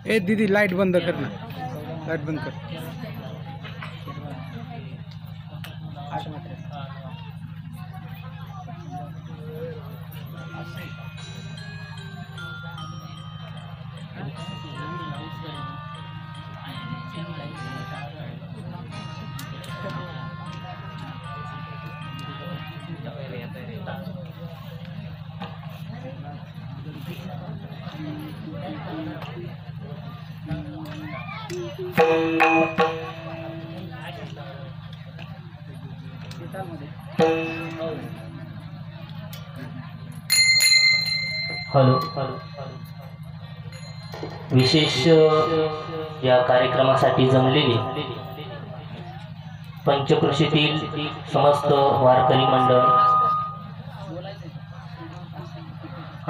ए दीदी लाइट बंद कर ना, लाइट बंद कर। हॅलो, विशेष या कार्यक्रमासाठी जमलेली पंचक्रोशीतील समस्त वारकरी मंडळ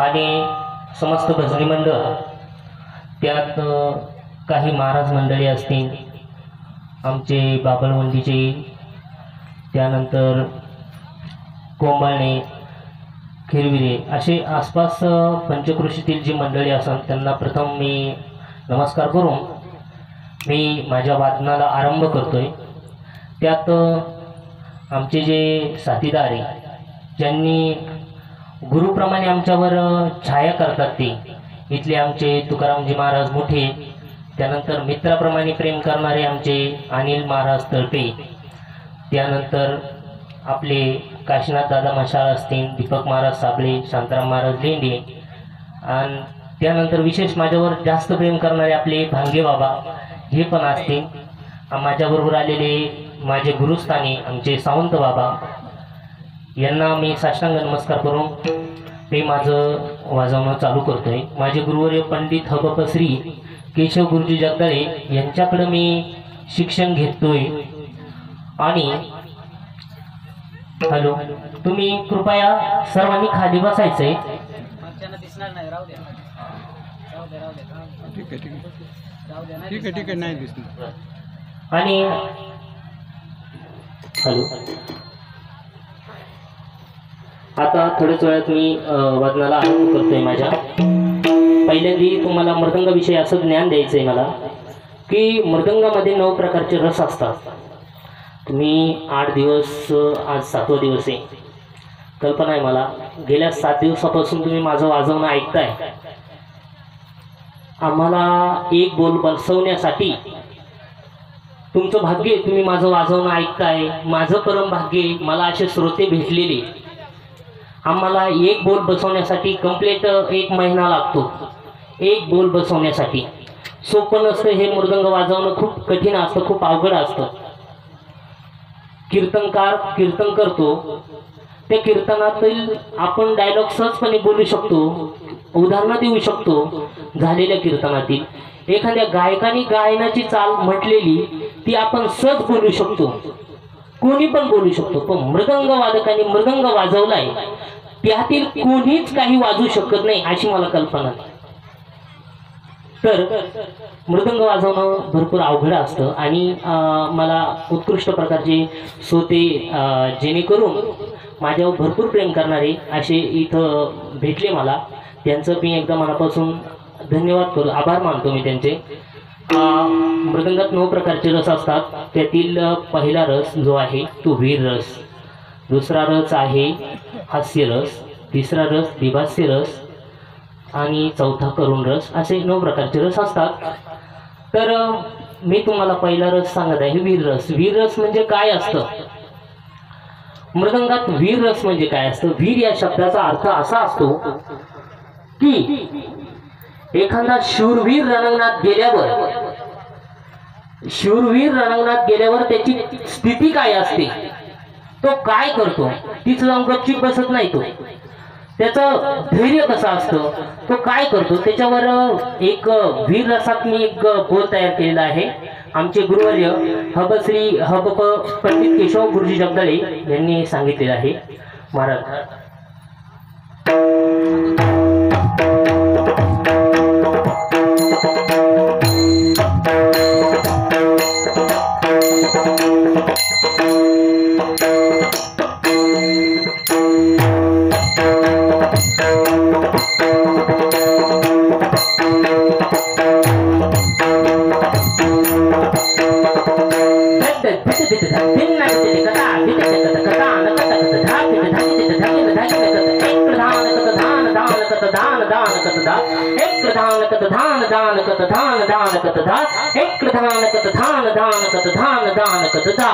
आणि समस्त भजनी मंडळ, त्यात काही महाराज मंडळी असतील, आमचे बाबळवंडीचे, त्यानंतर कोंबाळणे, खिरविरे, असे आसपास पंचक्रोशीतील जी मंडळी असतात त्यांना प्रथम मी नमस्कार करून मी माझ्या वादनाला आरंभ करतोय। त्यात आमचे जे साथीदार आहे, ज्यांनी गुरुप्रमाणे आमच्यावर छाया करतात, ते इथले आमचे तुकारामजी महाराज मोठे, त्यानंतर मित्राप्रमाणे प्रेम करणारे आमचे अनिल महाराज तळपे, त्यानंतर आपले काशीनाथ दादा मशाळ असतील, दीपक महाराज साबळे, शांताराम महाराज लेंडे, आणि त्यानंतर विशेष माझ्यावर जास्त प्रेम करणारे आपले भांगे बाबा हे पण असतील। माझ्याबरोबर आलेले माझे गुरुस्थानी आमचे सावंत बाबा, यांना मी साष्टांग नमस्कार करून ते माझं वाजवणं चालू करतोय। माझे गुरुवर्य पंडित हबप श्री केशव गुरुजी जगदाळे यांच्याकडे मी शिक्षण घेतोय। आणि हॅलो, तुम्ही कृपया सर्वांनी खाली बसायचंय। ठीक आहे नाही दिसणार। आणि हॅलो, आता थोड्याच वेळात मी वादनाला आरंभ करतोय माझ्या। पहिल्यांदा तुम्हाला मृदंगाविषयी असं ज्ञान द्यायचंय मला की मृदंगामध्ये 9 प्रकारचे रस असतात। तुम्ही 8 दिवस, आज 7वा दिवस आहे, कल्पना आहे मला, गेल्या 7 दिवसापासून तुम्ही माझं वाजवणं ऐकताय। आम्हाला एक बोल बसवण्यासाठी तुमचं भाग्य, तुम्ही माझं वाजवणं ऐकताय, माझं परम भाग्य, मला असे श्रोते भेटलेले। आम्हाला एक बोल बसवण्यासाठी कंप्लीट 1 महिना लागतो, एक बोल बसवण्यासाठी। सोपं नसतं हे मृदंग वाजवणं, खूप कठीण असतं, खूप अवघड असतं। कीर्तनकार कीर्तन करतो, त्या कीर्तनातील आपण डायलॉग सहजपणे बोलू शकतो, उदाहरणं देऊ शकतो। झालेल्या कीर्तनातील एखाद्या गायकाने गायनाची चाल म्हटलेली ती आपण सहज बोलू शकतो, कोणी पण बोलू शकतो। पण मृदंग वादकाने मृदंग वाजवलाय, त्यातील कोणीच काही वाजवू शकत नाही अशी मला कल्पना आहे। तर मृदंग वाजवणं भरपूर अवघड असतं आणि मला उत्कृष्ट प्रकारचे श्रोते, जेणेकरून माझ्यावर भरपूर प्रेम करणारे असे इथं भेटले मला, त्यांचं मी एकदा मनापासून धन्यवाद करू, आभार मानतो मी त्यांचे। मृदंगात 9 प्रकारचे रस असतात, त्यातील पहिला रस जो आहे तो वीर रस, दुसरा रस आहे हास्य रस, तिसरा रस दिभास्य रस आणि चौथा करुण रस, असे 9 प्रकारचे रस असतात। तर मी तुम्हाला पहिला रस सांगत आहे, वीर रस। वीर रस म्हणजे काय असतं? मृदंगात वीर रस म्हणजे काय असतं? वीर या शब्दाचा अर्थ असा असतो की एखादा शूरवीर रणांगणात गेल्यावर त्याची स्थिती काय असते, तो काय करतो, तीच जाऊन गपचूप बसत नाही, तो त्याचं धैर्य कसं असतं, तो काय करतो, त्याच्यावर एक वीर रसात मी एक बोल तयार केलेला आहे। आमचे गुरुवर्य हबश्री हबप पंडित केशव गुरुजी जगदाळे यांनी सांगितलेलं आहे। महाराज धा एक धान कत धान दान कत धान दान कत धा एक धान कत धान दान कत धान दान कत धा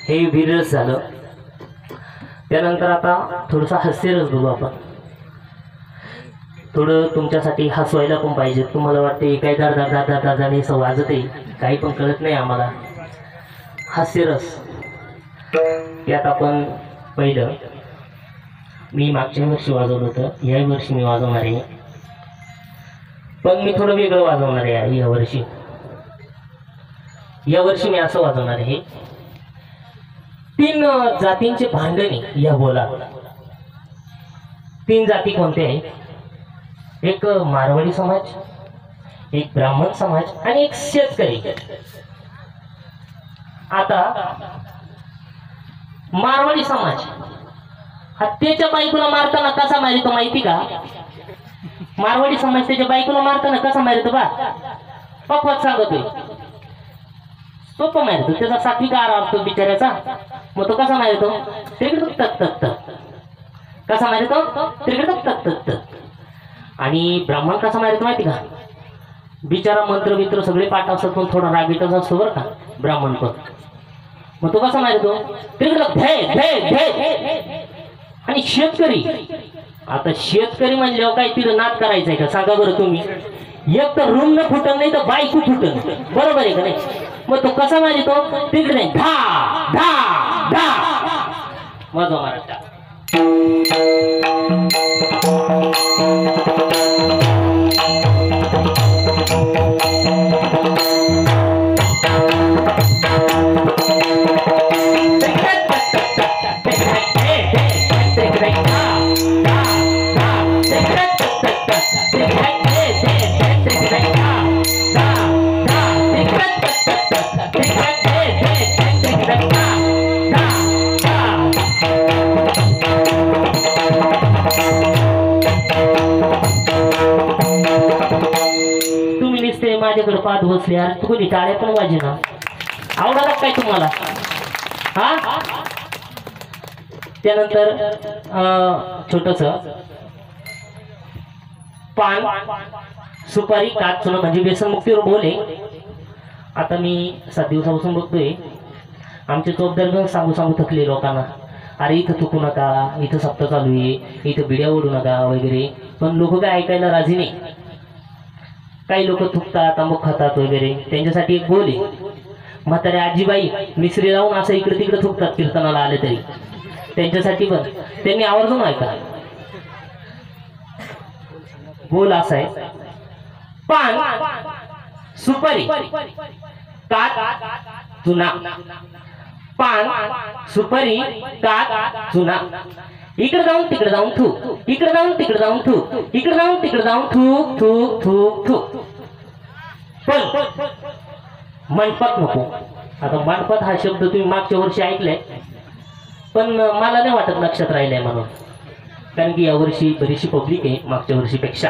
हे वीररस झालं. त्यानंतर आता थोडंसं हास्यरस बघू आपण. थोडं तुमच्यासाठी हसवायला पण पाहिजे. तुम्हाला वाटते काय दादाने असं वाजत आहे, काही पण कळत नाही आम्हाला. हास्यरस त्यात आपण पहिलं मी मागच्या वर्षी वाजवलं होतं, या वर्षी मी वाजवणार आहे, पण मी थोडं वेगळं वाजवणार आहे यावर्षी. यावर्षी मी असं वाजवणार आहे, 3 जातींचे भांडणे या बोला. 3 जाती कोणते आहे? एक मारवाडी समाज, एक ब्राह्मण समाज आणि एक शेतकरी. आता मारवाडी समाज हत्तीच्या बायकोला मारताना कसा मारितो माहिती का? मारवाडी समाज त्याच्या बायकोला मारताना कसा मारितो बा? पक्वत सांगतोय, सोपं मारितो. त्याचा सात्विक आराम असतो बिचाऱ्याचा. मग तो कसा मारितो? तिकडे तक तक तक. कसा मारितो? तिकडे तक तक तक. आणि ब्राह्मण कसा मारितो माहिती का? बिचारा मंत्र मित्र सगळे पाठ असतात, पण थोडा रागीटच असतो बरं का ब्राह्मण पण. मग तो कसा मारितो? तिकडे धे धे धे. आणि शेतकरी, आता शेतकरी म्हणल्यावर काय तिथं नाद करायचंय का सांगा बरं तुम्ही? एक तर रूम न फुटन, नाही तर बायको फुटन, बरोबर आहे का नाही? मग तो कसा मारितो? तिकडे धा धा धा. मजा मारायचा. माझ्याकडे पाच बसले यार, कोणी टाळ्या पण वाजे ना. आवडाला काय तुम्हाला? हा. त्यानंतर छोटस पान सुपारी काच चुना म्हणजे व्यसनमुक्तीवर बोले. आता मी 7 दिवसापासून बघतोय आमचे चौकदार सांगू सांगू थकले लोकांना, अरे इथं थुकू नका, इथं सप्ताह चालू आहे, इथं बिड्या ओढू नका वगैरे. पण लोक काय ऐकायला राजी नाही. काही लोक थुकतात, अमुक खातात वगैरे. त्यांच्यासाठी एक बोल आहे, म्हातारे आजीबाई मिसरी लावून असं इकडे तिकडे थुकतात कीर्तनाला आले तरी. त्यांच्यासाठी पण त्यांनी आवर्जून ऐका. बोल असा आहे, पान सुपारी काच चुना पान सुपारी कात चुना इकडे जाऊन तिकडे जाऊन थूक इकडे जाऊन तिकडे जाऊन थूक इकडे जाऊन तिकडे जाऊन थूक थूक थूक थूक पण मनपत नको. आता मनपत हा शब्द तुम्ही मागच्या वर्षी ऐकलाय पण मला नाही वाटत लक्षात राहिलाय म्हणून, कारण की यावर्षी बरीचशी पब्लिक आहे मागच्या वर्षीपेक्षा.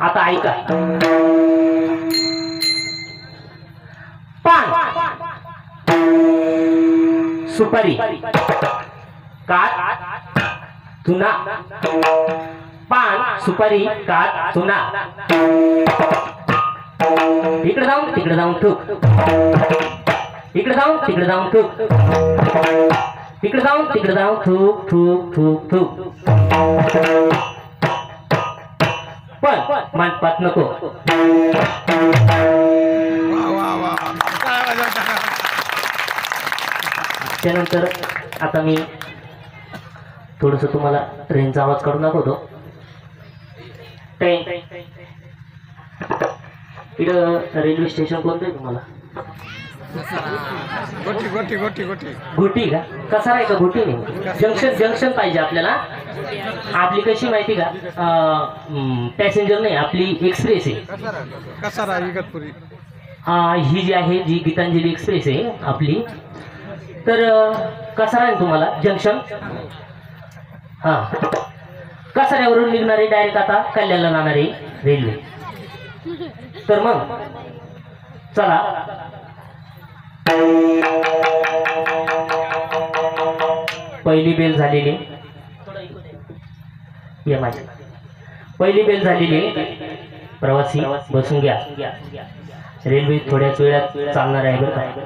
आता ऐका. पान सुपारी कात चुना पान सुपारी कात चुना इकडे जाऊन तिकडे जाऊन थूक इकडे जाऊन तिकडे जाऊन थूक इकडे जाऊन तिकडे जाऊन थूक थूक थूक थूक पण मनपात नको. त्यानंतर आता मी थोडस तुम्हाला ट्रेनचा आवाज काढून दाखवतो. ट्रेन इकडं रेल्वे स्टेशन कोणतं आहे तुम्हाला? गोटी गोटी गोटी गोटी घोटी का? कसा आहे का घोटी नाही? जंक्शन जंक्शन पाहिजे आपल्याला. आपली कशी माहिती का पॅसेंजर नाही, आपली एक्सप्रेस आहे. कसारा इगतपुरी ही जी आहे जी गीतांजली एक्सप्रेस आहे आपली. तर कसारा आहे तुम्हाला जंक्शन. हा कसाऱ्यावरून निघणारे डायरेक्ट आता कल्याणला जाणारे रेल्वे. तर मग चला पहिली बेल झालेली या माझी पहिली बेल झालेली. प्रवासी बसून घ्या. रेल्वे थोड्याच वेळात चालणार आहे बरं का.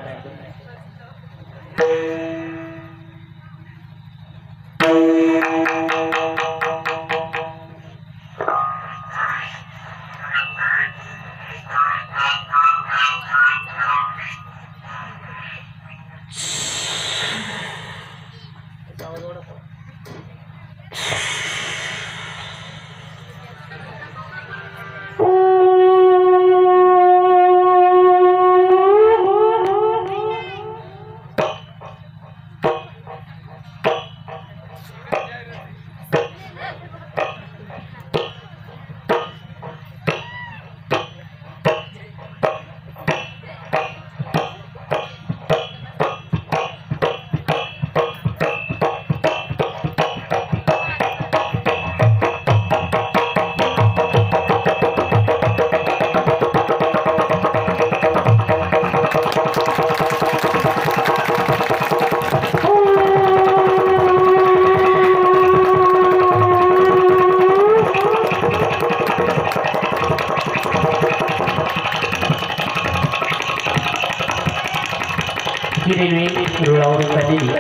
ही रेल्वे रुळावरून चाललेली.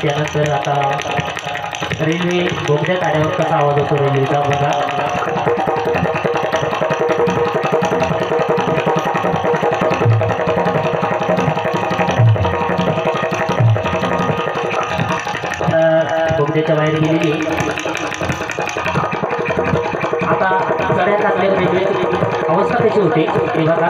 त्यानंतर आता रेल्वे बोगद्यात आल्यावर कसा आवाज होतो रेल्वेचा बघा. बोगद्याच्या बाहेर गेलेली. आता चढ्या लागल्यावर रेल्वेची अवस्था कशी होते ते बघा.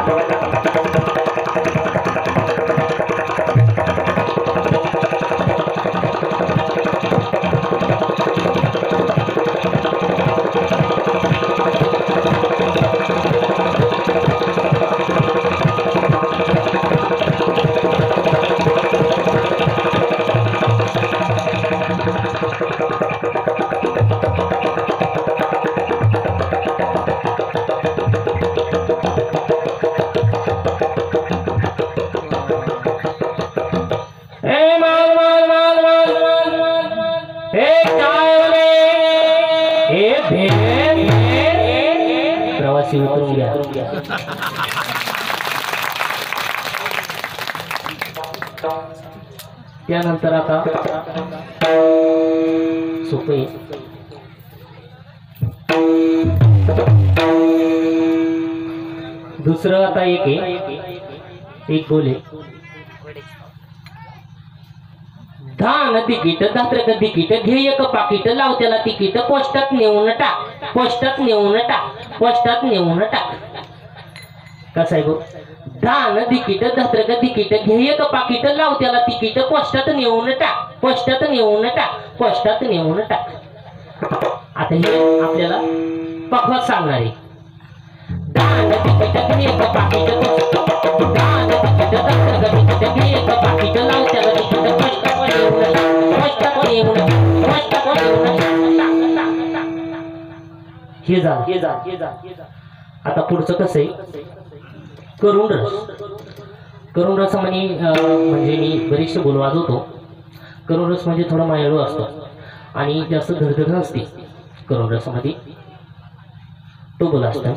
प्रवासी उतरून घ्या. त्यानंतर आता सोपे दुसरं आता एक एक बोले धान तिकीट दात्रक तिकीट घे एक पाकिट लाव त्याला तिकीट पोस्टात नेऊन टाक पोस्टात नेऊन टाक पोस्टात नेऊन टाक. कसं आहे गो धान तिकीट धत्रक तिकीट घे एक पाकिट लाव त्याला तिकीट पोस्टात नेऊन टाक पोस्टात नेऊन टाक पोस्टात नेऊन टाक आता हे आपल्याला पक्वात सांगणार आहे धान तिकीट घे एक पाकिट धान तिकीट धत्रक तिकीट घे एक पाकिट लाव त्याला तिकीट पोस्टात नेऊन टाक हे जा आता पुढचं कसं आहे करुण रस म्हणजे मी बरेचसे बोल वाजवतो करुण रस म्हणजे थोडा मायाळू असतो आणि जास्त धडधड नसते करुण रसामध्ये तो बोल असतो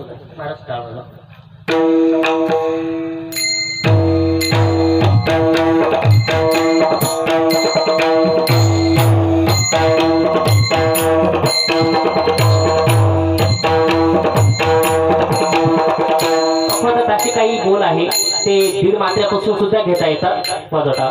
असे काही बोल आहे ते दीड मात्र्यापासून सुद्धा घेता येतात वाजवता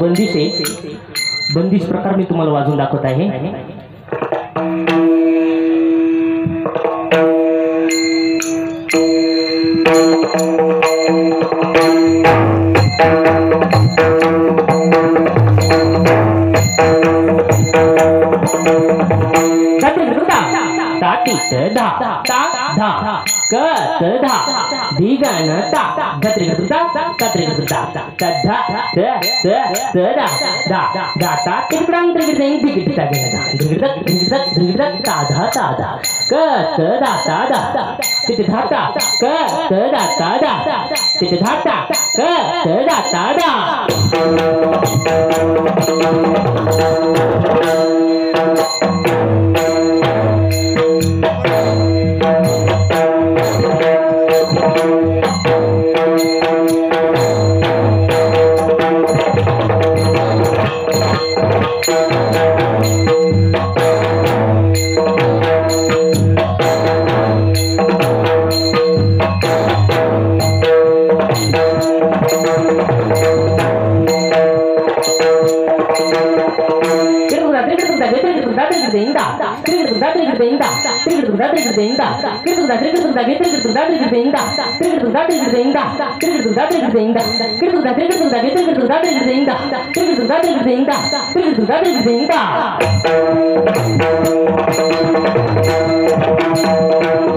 बंदिश आहे बंदिश प्रकार मी तुम्हाला वाजवून दाखवत आहे Thank you.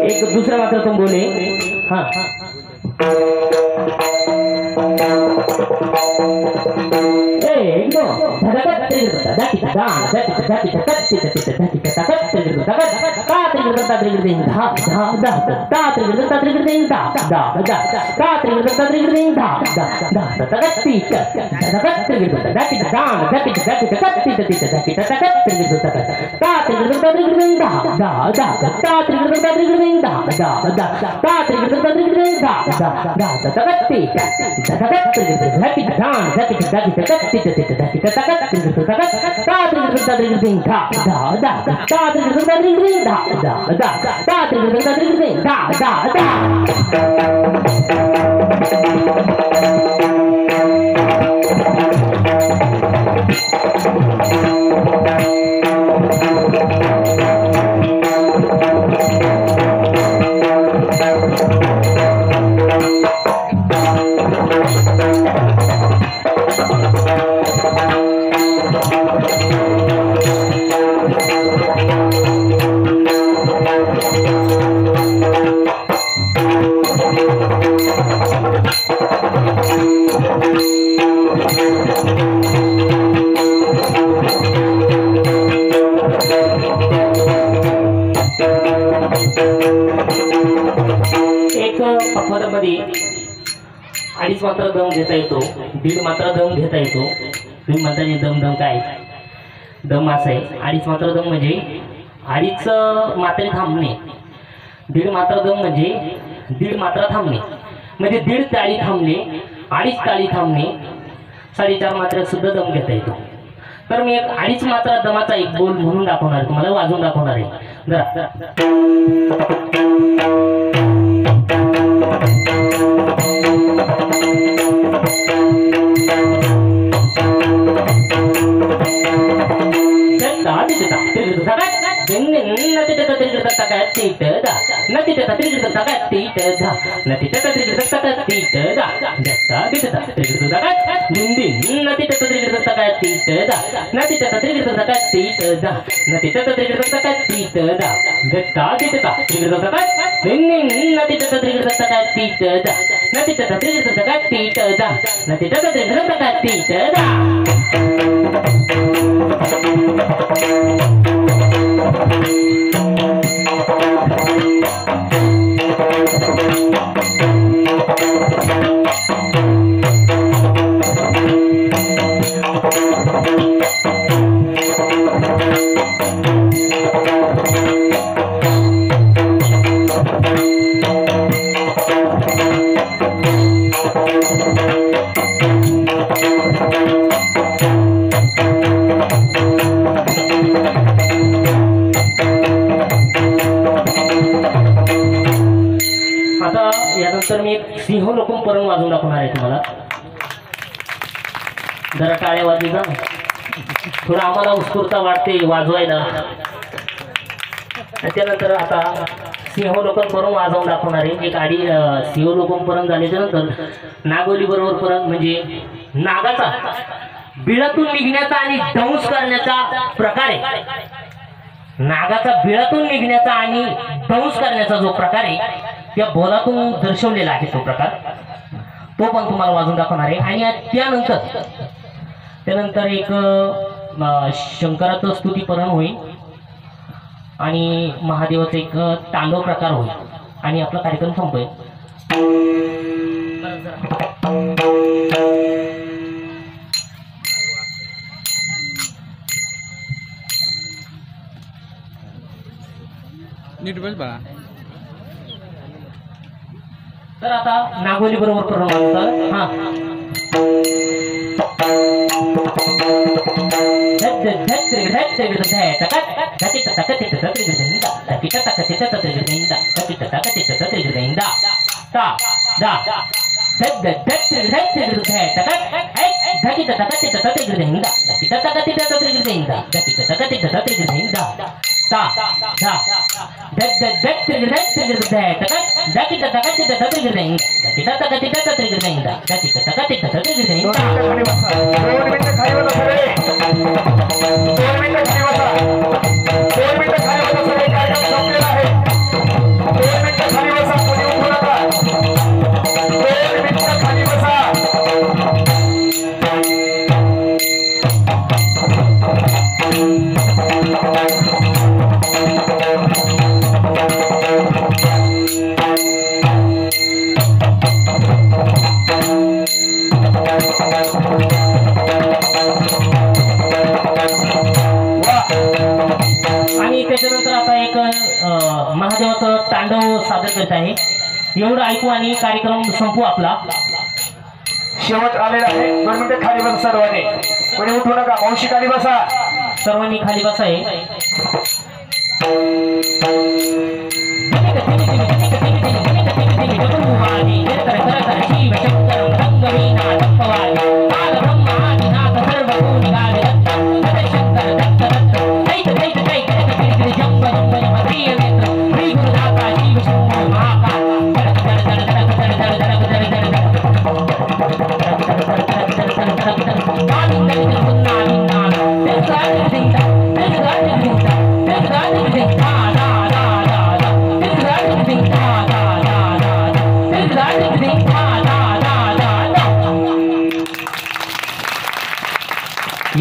एक दूसरा मात्र तुम बोले हाँ पदामध्ये अडीच मात्रा दम घेता येतो, दीड मात्रा दम घेता येतो. तुम्ही म्हणता दम दम काय? दम असा आहे, अडीच मात्रा दम म्हणजे अडीच मात्रे थांबणे, दीड मात्रा दम म्हणजे दीड मात्रा थांबणे, म्हणजे दीड ताळी थांबणे, अडीच ताळी थांबणे, 4.5 मात्रा सुद्धा दम घेता येतो. तर मी एक अडीच मात्रा दमाचा एक बोल म्हणून दाखवणार, तुम्हाला वाजवून दाखवणार आहे. जरा यानंतर मी एक सिंहलोकम परण वाजवून दाखवणार आहे तुम्हाला. जरा टाळ्या वाजवा, थोडं आम्हाला उत्स्फूर्तता वाटते वाजवायला. त्यानंतर आता सिंहलोकम परण वाजवून दाखवणार आहे. एक सिंहलोकम परण झाल्याच्या नंतर नागोली बरोबर परण म्हणजे नागाचा बिळातून निघण्याचा आणि दंश करण्याचा प्रकार आहे. नागाचा बिळातून निघण्याचा आणि दंश करण्याचा जो प्रकार आहे त्या बोलातून दर्शवलेला आहे तो प्रकार, तो पण तुम्हाला वाजून दाखवणार आहे. आणि त्यानंतर एक शंकराचं स्तुती परण होईल आणि महादेवाचा एक तांडव प्रकार होईल आणि आपला कार्यक्रम संपेल. नीट बोल बा. तर आता नागोली बरोबर करून हा आणि त्याच्यानंतर आता एक महादेवाचं तांडव सादर करत आहे. एवढं ऐकू आणि कार्यक्रम संपू आपला. शेवट आलेला आहे. 2 मिनिटं खाली बसा सर्वांनी. कोणी उठू नका. मावशी खाली बसा. सर्वांनी खाली बसाय.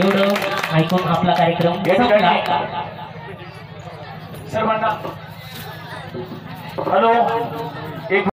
एवढं ऐकून आपला कार्यक्रम संपला. सर्वांना हॅलो. एक